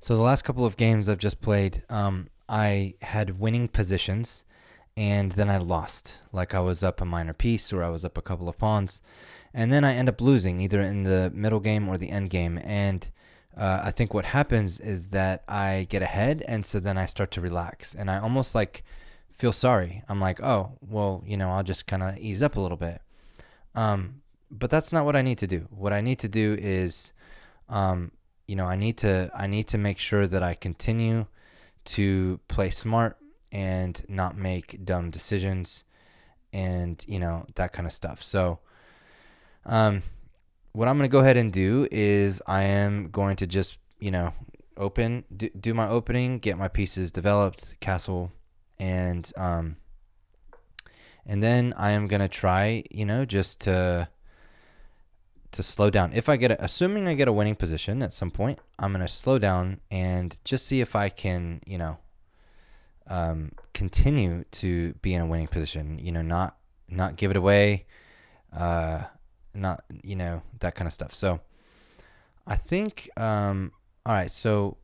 So the last couple of games I've just played, I had winning positions, and then I lost. Like I was up a minor piece, or I was up a couple of pawns, and then I end up losing either in the middle game or the end game. And I think what happens is that I get ahead, and so then I start to relax, and I almost like feel sorry. I'm like, oh, well, I'll just kind of ease up a little bit. But that's not what I need to do. What I need to do is um, I need to make sure that I continue to play smart and not make dumb decisions and that kind of stuff. So um, what I'm going to go ahead and do is I am going to just do my opening, get my pieces developed, castle, and then I am going to try just to slow down. If I assuming I get a winning position at some point, I'm going to slow down and just see if I can, continue to be in a winning position, not give it away, not, that kind of stuff. So I think, all right, so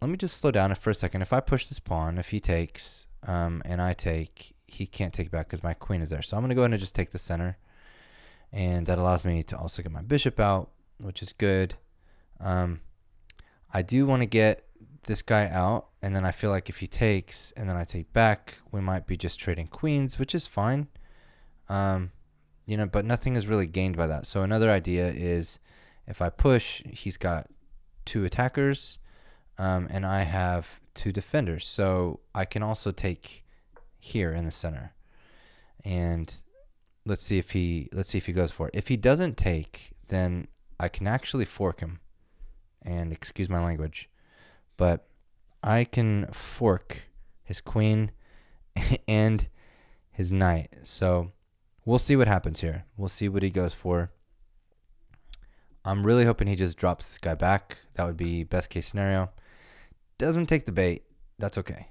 let me just slow down for a second. If I push this pawn, if he takes, and I take, he can't take back because my queen is there. So I'm going to go ahead and just take the center. And that allows me to also get my bishop out, which is good. I do want to get this guy out, and then I feel like if he takes and then I take back, we might be just trading queens, which is fine. But nothing is really gained by that. So another idea is if I push, he's got two attackers, and I have two defenders. So I can also take here in the center. And let's see if he goes for it. If he doesn't take, then I can actually fork him. And excuse my language, but I can fork his queen and his knight. So we'll see what happens here. We'll see what he goes for. I'm really hoping he just drops this guy back. That would be best case scenario. Doesn't take the bait. That's okay.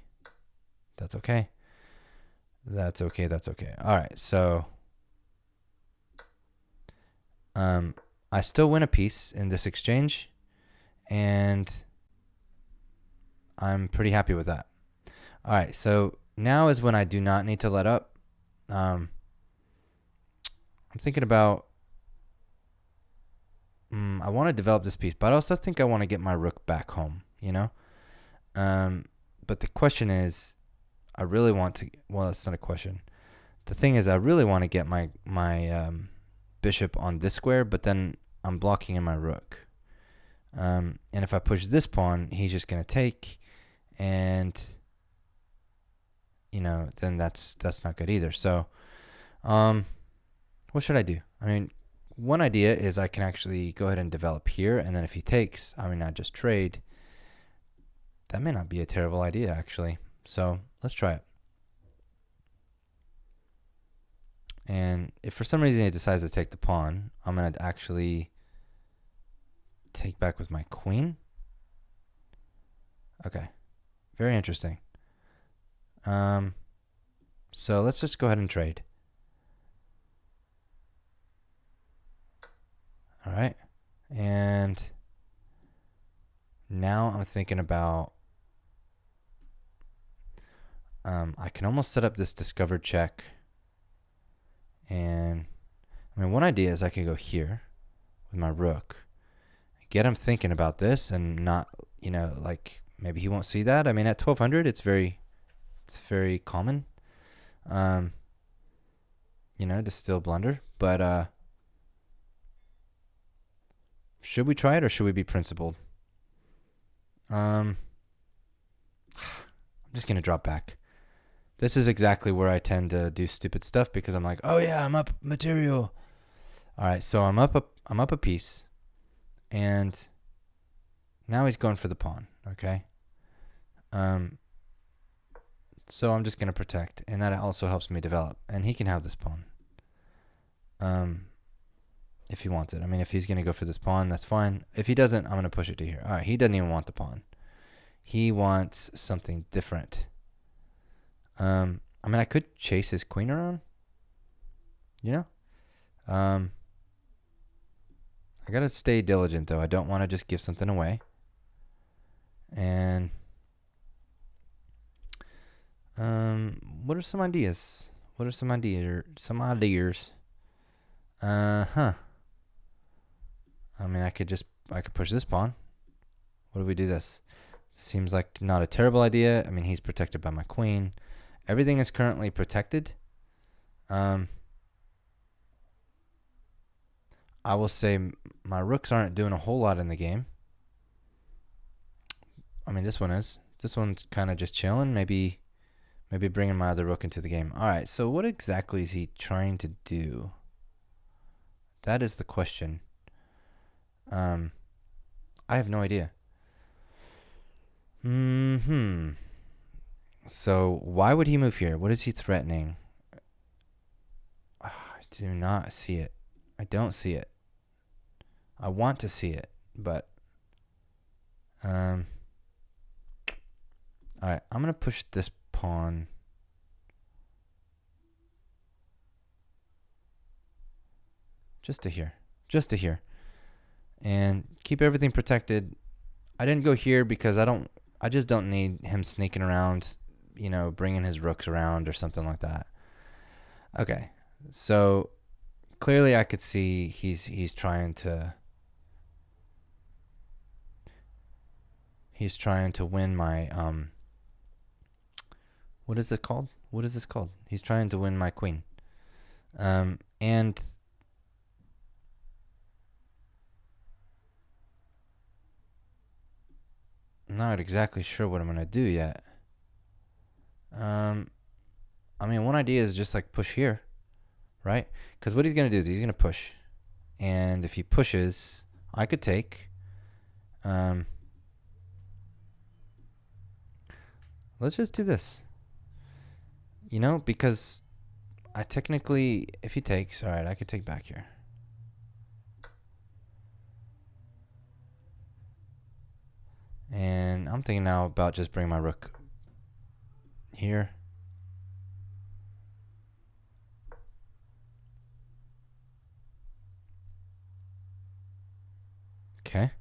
That's okay. That's okay. That's okay. All right. So I still win a piece in this exchange, and I'm pretty happy with that. All right, so now is when I do not need to let up. I'm thinking about, I want to develop this piece, but I also think I want to get my rook back home, But the question is, I really want to, well, it's not a question. The thing is, I really want to get my bishop on this square, but then I'm blocking in my rook. And if I push this pawn, he's just going to take, and then that's not good either. So what should I do? I mean, one idea is I can actually go ahead and develop here, and then if he takes, I mean, I just trade. That may not be a terrible idea, actually. So let's try it. And if for some reason he decides to take the pawn, I'm going to actually take back with my queen. Okay. Very interesting. So let's just go ahead and trade. All right. And now I'm thinking about, I can almost set up this discovered check. And I mean, one idea is I can go here with my rook, get him thinking about this, and not, like maybe he won't see that. I mean, at 1200, it's very common, to still blunder. But should we try it, or should we be principled? I'm just gonna drop back. This is exactly where I tend to do stupid stuff, because I'm like, oh yeah, I'm up material. All right, so I'm up a piece, and now he's going for the pawn. Okay. So I'm just gonna protect, and that also helps me develop. And he can have this pawn, if he wants it. I mean, if he's gonna go for this pawn, that's fine. If he doesn't, I'm gonna push it to here. All right, he doesn't even want the pawn. He wants something different. I mean, I could chase his queen around, I gotta stay diligent, though. I don't want to just give something away. And What are some ideas? What are some ideas? Some ideas. Huh. I mean, I could push this pawn. What do we do this? Seems like not a terrible idea. I mean, he's protected by my queen. Everything is currently protected. I will say my rooks aren't doing a whole lot in the game. I mean, this one is. This one's kind of just chilling. Maybe bringing my other rook into the game. All right, so what exactly is he trying to do? That is the question. I have no idea. So why would he move here? What is he threatening? I do not see it. I don't see it. I want to see it, but all right, I'm gonna push this pawn. Just to here, and keep everything protected. I didn't go here because I just don't need him sneaking around, bringing his rooks around or something like that. Okay, so clearly I could see he's trying to win my what is it called? What is this called? He's trying to win my queen. And I'm not exactly sure what I'm gonna do yet. I mean, one idea is just like push here, right? Because what he's gonna do is he's gonna push, and if he pushes, I could take. Let's just do this. Because I technically, if he takes, all right, I could take back here. And I'm thinking now about just bringing my rook here. Okay.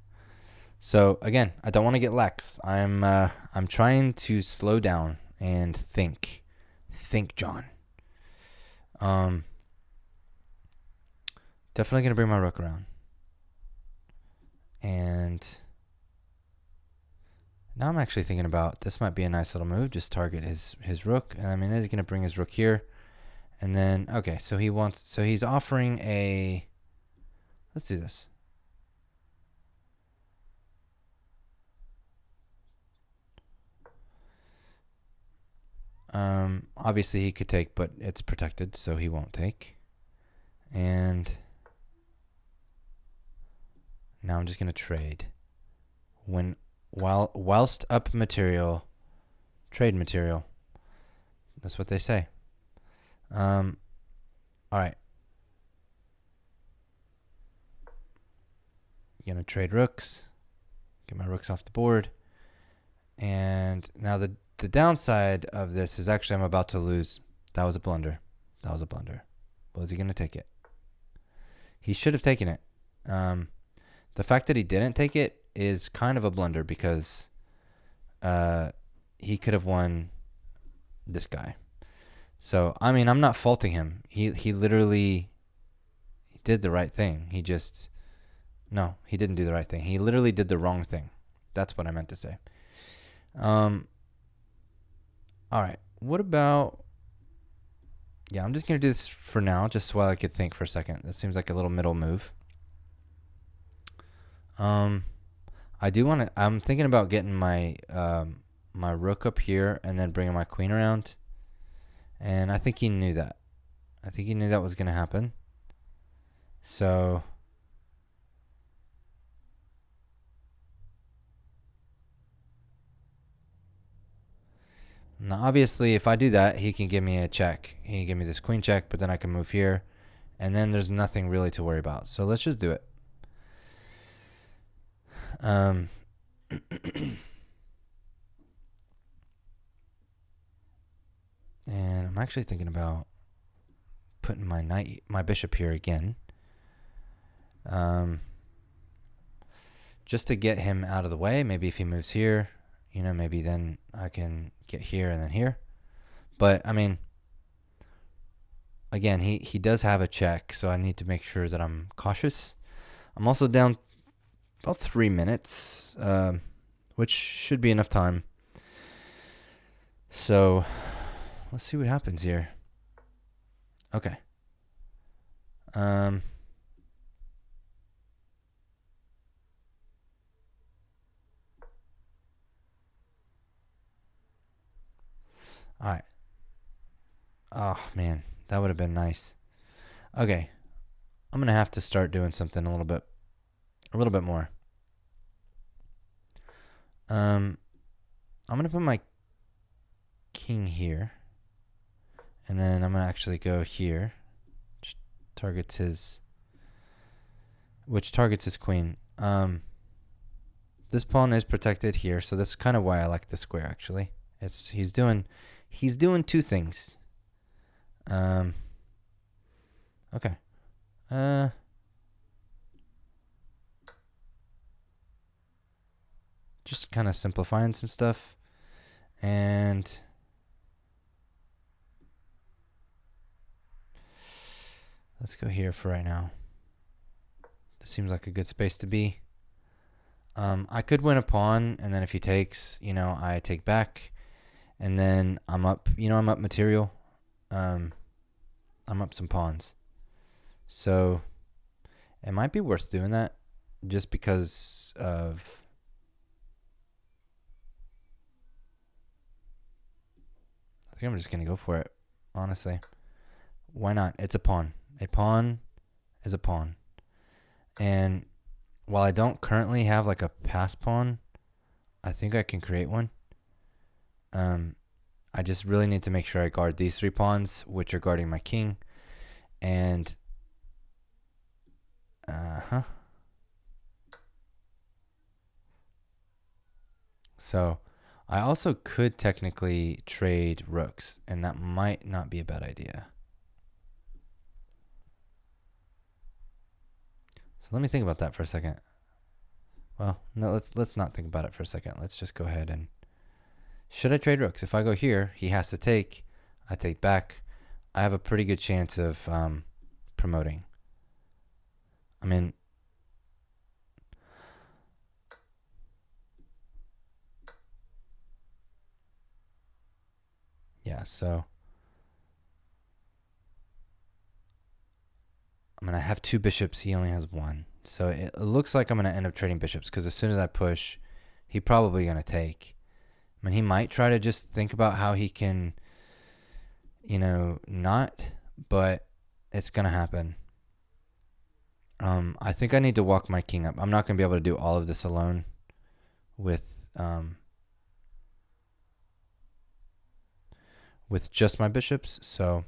So again, I don't want to get lax. I'm trying to slow down and think. Think, John. Definitely gonna bring my rook around. And now I'm actually thinking about this might be a nice little move. Just target his rook, and I mean he's gonna bring his rook here, and then okay. So he's offering a. Let's do this. Obviously he could take, but it's protected, so he won't take. And now I'm just gonna trade. Whilst up material, trade material. That's what they say. All right. Gonna trade rooks. Get my rooks off the board. And now the downside of this is actually I'm about to lose. That was a blunder. Was he gonna take it? He should have taken it. The fact that he didn't take it is kind of a blunder because he could have won this guy. So, I mean, I'm not faulting him. He literally did the right thing. He didn't do the right thing. He literally did the wrong thing. That's what I meant to say. All right. What about... Yeah, I'm just going to do this for now, just while I could think for a second. That seems like a little middle move. I do want to... I'm thinking about getting my my rook up here and then bringing my queen around. And I think he knew that. I think he knew that was going to happen. So... Now, obviously, if I do that, he can give me a check. He can give me this queen check, but then I can move here. And then there's nothing really to worry about. So let's just do it. And I'm actually thinking about putting my bishop here again. Just to get him out of the way. Maybe if he moves here, maybe then I can get here and then here. But I mean, again, he does have a check, so I need to make sure that I'm cautious. I'm also down about 3 minutes, which should be enough time. So let's see what happens here. Okay. All right. Oh man, that would have been nice. Okay, I'm gonna have to start doing something a little bit more. I'm gonna put my king here, and then I'm gonna actually go here, which targets his queen. This pawn is protected here, so that's kind of why I like the square. Actually, he's doing two things. Okay. Just kind of simplifying some stuff, and let's go here for right now. This seems like a good space to be. I could win a pawn, and then if he takes, I take back, and then I'm up. I'm up material. I'm up some pawns. So it might be worth doing that just because of... I think I'm just going to go for it, honestly. Why not? It's a pawn. A pawn is a pawn. And while I don't currently have like a pass pawn, I think I can create one. I just really need to make sure I guard these 3 pawns, which are guarding my king. And so I also could technically trade rooks, and that might not be a bad idea. So let me think about that for a second. Well, no, let's not think about it for a second. Let's just go ahead and... Should I trade rooks? If I go here, he has to take. I take back. I have a pretty good chance of promoting. I mean... Yeah, so... I'm going to have 2 bishops. He only has 1. So it looks like I'm going to end up trading bishops, because as soon as I push, he's probably going to take. I mean, he might try to just think about how he can, not, but it's going to happen. I think I need to walk my king up. I'm not going to be able to do all of this alone with just my bishops. So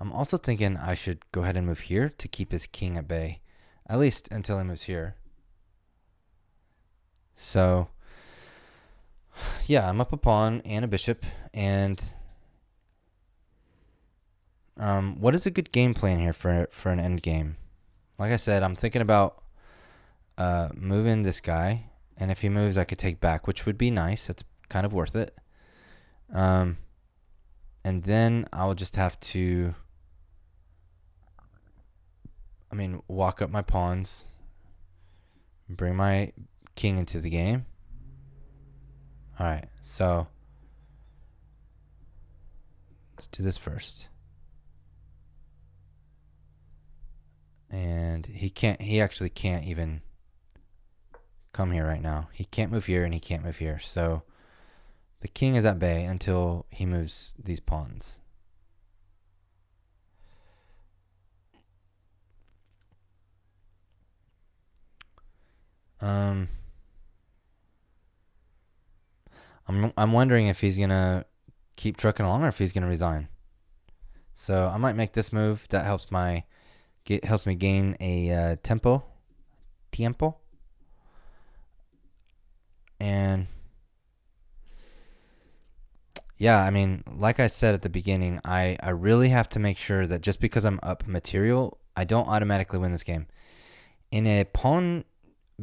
I'm also thinking I should go ahead and move here to keep his king at bay, at least until he moves here. So yeah, I'm up a pawn and a bishop. And what is a good game plan here for an end game? Like I said, I'm thinking about moving this guy, and if he moves, I could take back, which would be nice. That's kind of worth it. And then I'll just have to, walk up my pawns, bring my king into the game. All right, so let's do this first. And he actually can't even come here right now. He can't move here, and he can't move here. So the king is at bay until he moves these pawns. I'm wondering if he's gonna keep trucking along or if he's gonna resign. So I might make this move. That helps me gain a tiempo, and yeah, like I said at the beginning, I really have to make sure that just because I'm up material, I don't automatically win this game. In a pawn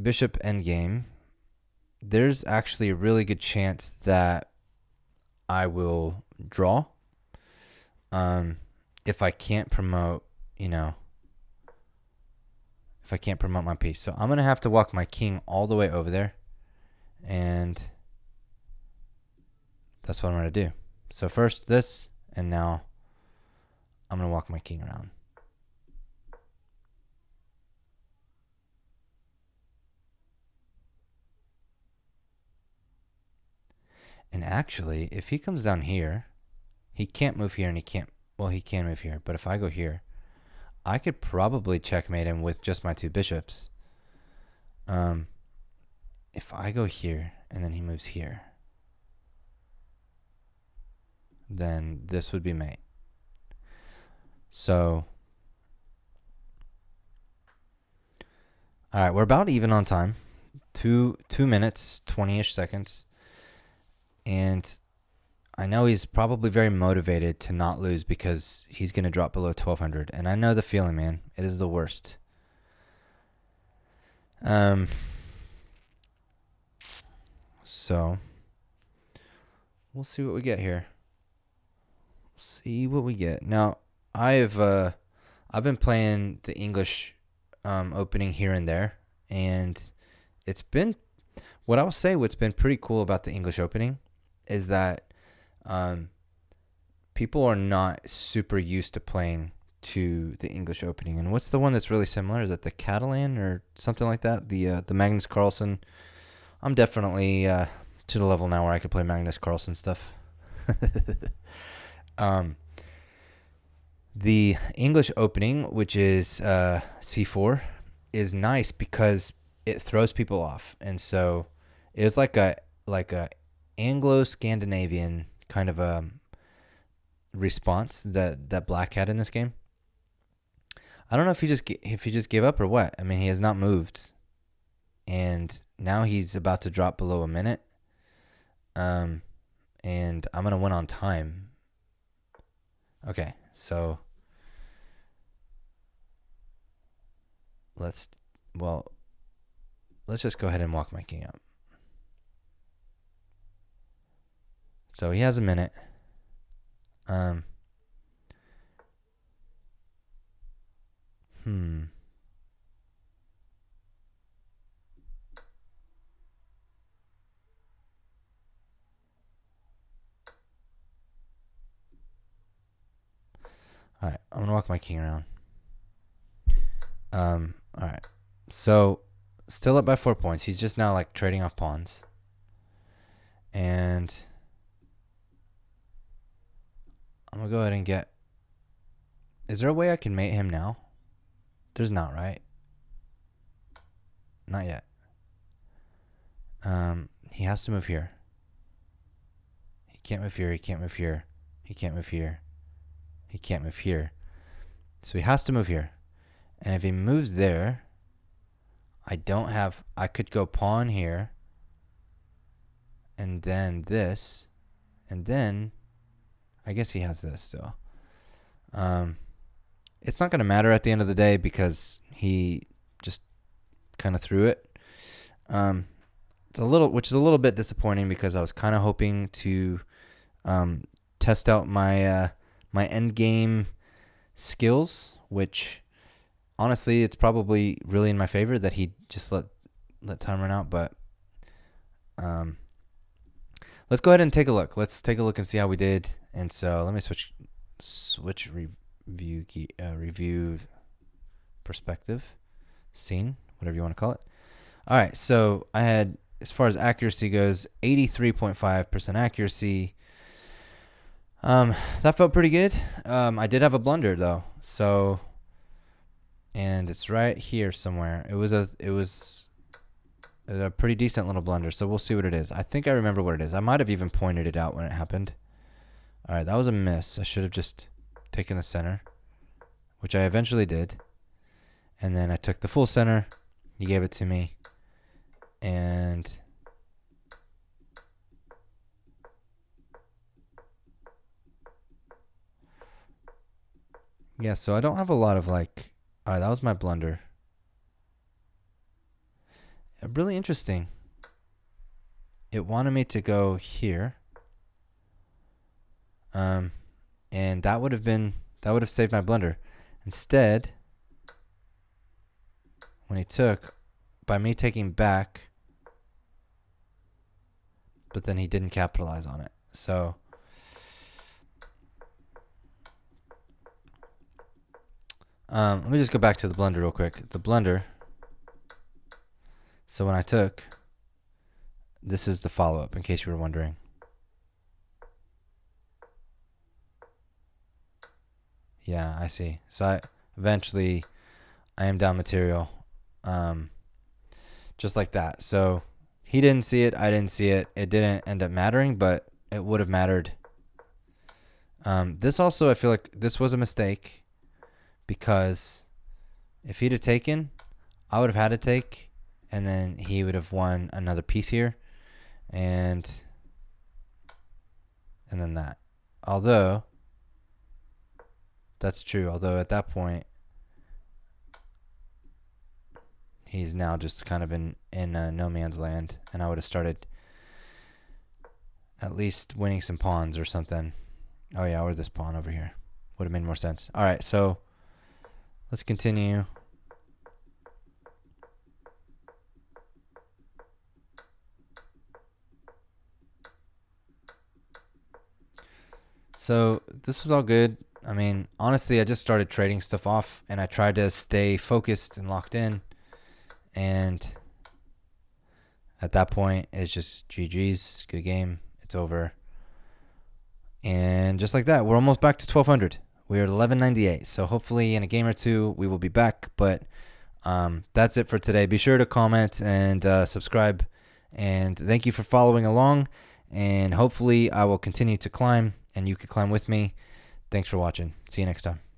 bishop endgame, there's actually a really good chance that I will draw. If I can't promote, if I can't promote my piece. So I'm going to have to walk my king all the way over there. And that's what I'm going to do. So first this, and now I'm going to walk my king around. And actually, if he comes down here, he can't move here and he can't, well, he can move here. But if I go here, I could probably checkmate him with just my 2 bishops. If I go here and then he moves here, then this would be mate. So, all right, we're about even on time. 2 minutes, 20-ish seconds. And I know he's probably very motivated to not lose because he's going to drop below 1200. And I know the feeling, man. It is the worst. So we'll see what we get here. See what we get. Now, I've been playing the English opening here and there, and it's been what's been pretty cool about the English opening is that people are not super used to playing to the English opening. And what's the one that's really similar? Is it the Catalan or something like that? The Magnus Carlsen. I'm definitely to the level now where I could play Magnus Carlsen stuff. The English opening, which is C4, is nice because it throws people off, and so it's like a Anglo-Scandinavian kind of a response that Black had in this game. I don't know if he just gave up or what. I mean, he has not moved, and now he's about to drop below a minute. And I'm gonna win on time. Okay, so let's just go ahead and walk my king up. So he has a minute. All right, I'm gonna walk my king around. All right, so still up by 4 points. He's just now like trading off pawns, and I'm gonna go ahead and get. Is there a way I can mate him now? There's not, right? Not yet. He has to move here. He can't move here. He can't move here. He can't move here. He can't move here. So he has to move here. And if he moves there, I could go pawn here. And then this. And then, I guess he has this still. It's not going to matter at the end of the day because he just kind of threw it. Which is a little bit disappointing because I was kind of hoping to test out my my end game skills, which honestly it's probably really in my favor that he just let time run out. But let's go ahead and take a look. Let's take a look and see how we did. And so let me switch review perspective, scene, whatever you want to call it. All right, so I had, as far as accuracy goes, 83.5% accuracy. That felt pretty good. I did have a blunder though, so, and it's right here somewhere. It was a pretty decent little blunder, so we'll see what it is. I think I remember what it is. I might have even pointed it out when it happened. All right, that was a miss. I should have just taken the center, which I eventually did, and then I took the full center. He gave it to me, and yeah, so I don't have a lot of like. All right, that was my blunder. Really interesting. It wanted me to go here, And that would have saved my blunder. Instead, when he took, by me taking back, but then he didn't capitalize on it. So let me just go back to the blunder real quick. The blunder. So when I took, this is the follow-up, in case you were wondering. Yeah, I see. So eventually I am down material, just like that. So he didn't see it. I didn't see it. It didn't end up mattering, but it would have mattered. This also, I feel like this was a mistake, because if he'd have taken, I would have had to take, and then he would have won another piece here, and then that. Although that's true. Although at that point, he's now just kind of in no man's land, and I would have started at least winning some pawns or something. Oh yeah, or this pawn over here would have made more sense. All right, so let's continue. So this was all good. I mean, honestly, I just started trading stuff off, and I tried to stay focused and locked in. And at that point, it's just GG's. Good game. It's over. And just like that, we're almost back to 1200. We're at 1198. So hopefully in a game or two, we will be back. But that's it for today. Be sure to comment and subscribe. And thank you for following along. And hopefully I will continue to climb, and you can climb with me. Thanks for watching. See you next time.